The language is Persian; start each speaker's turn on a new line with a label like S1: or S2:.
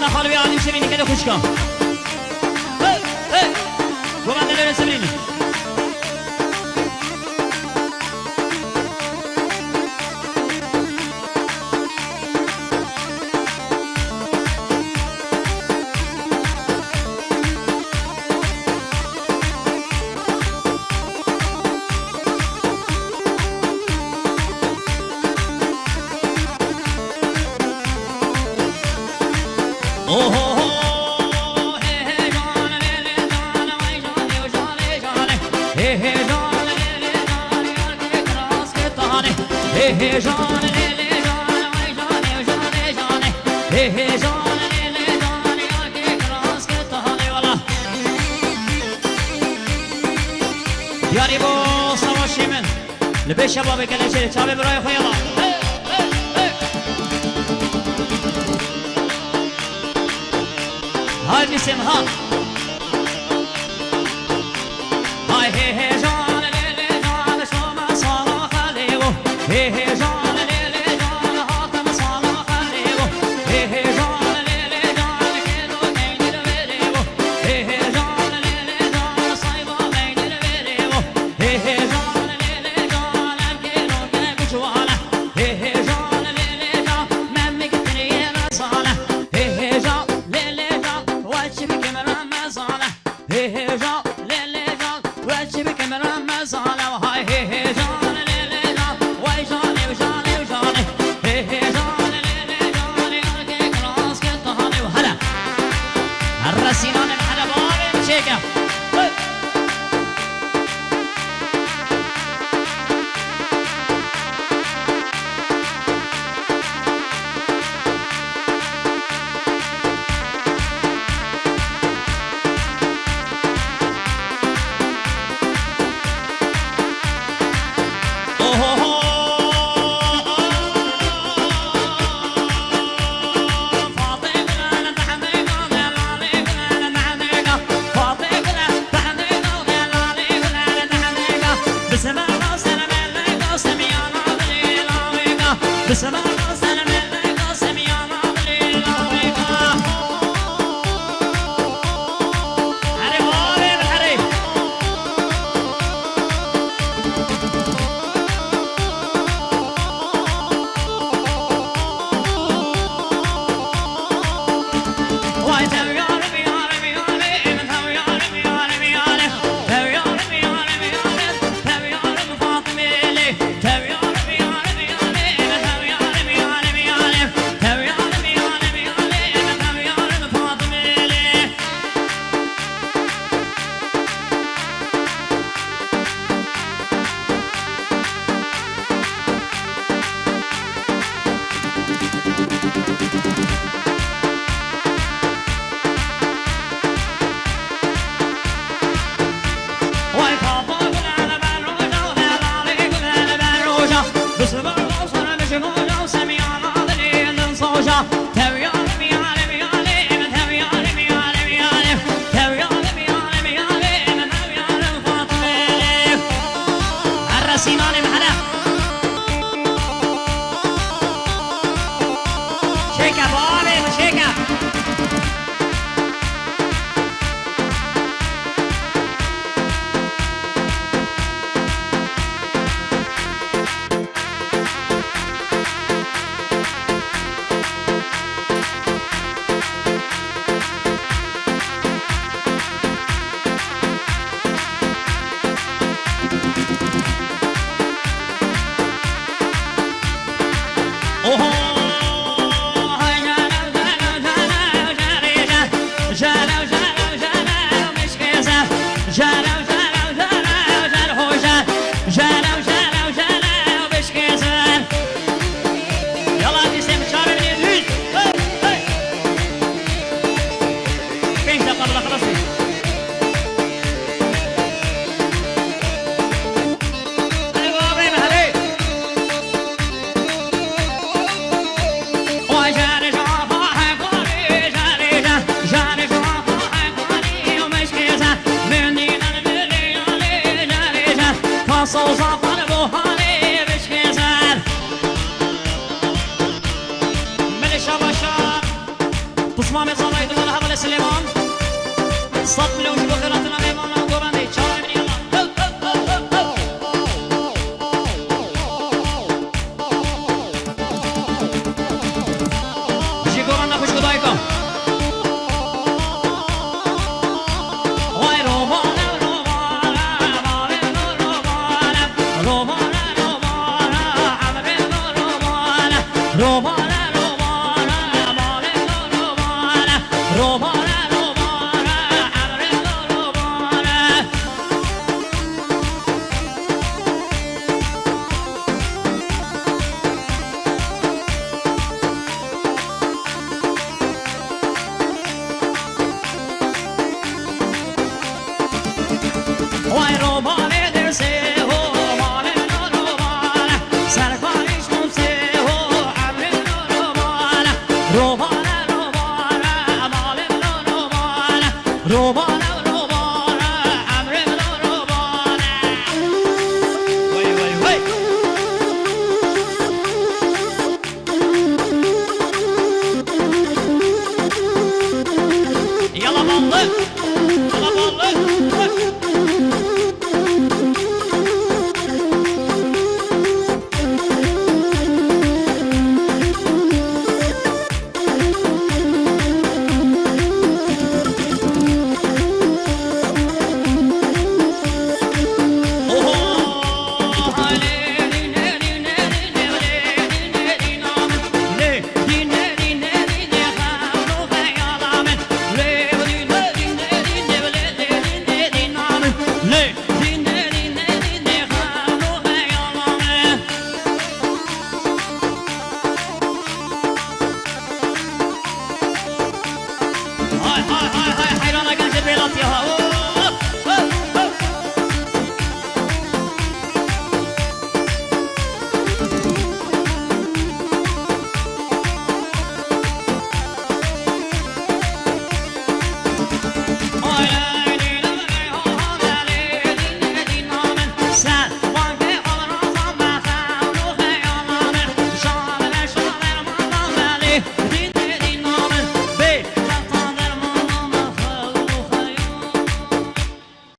S1: خانه خاله بیادیم شبینی که خوش کن گومن دلوره سبرینی یاری با سواشی من لبه شبابه کلشه چابه برای خیالا های بیسیم ها های هی هی جان لیلی جان شما سالا خلیگو هی هی جان لیلی جان حاتم سالا خلیگو هی هی جان لیلی جان کدو گینیر ویریگو هی هی جان لیلی جان سایبا گینیر ویریگو هی هی جان لیلی جان امکیرو که بچوانا هی هی جان لیلی جان من میگتنی مسالا هی هی جان لیلی جان وچی بکمرم مسالا هی هی جان لیلی جان وچی بکمرم مسالا های هی هی جان لیلی جان وای جانی و جانی و جانی هی هی جان لیلی جانی که کلاس که تهانی و هلا الرسینان الحلا بارم شیکم پشمام زالای دوباره حوال سلیمان 100 میلیون کیلو خیراتنا میمان و گوبنده چهار میلیون جی گوبنده خوش کدای کن وای رومانه رومانه ماله رومانه رومانه رومانه عمره رومانه رومانه رومانه ماله رومانه رومانه رومانه عمره رومانه وای رومانه درسه و ماله رومانه سرکاریش مونسه و عمره رومانه رومانه رومانه ماله رومانه رومانه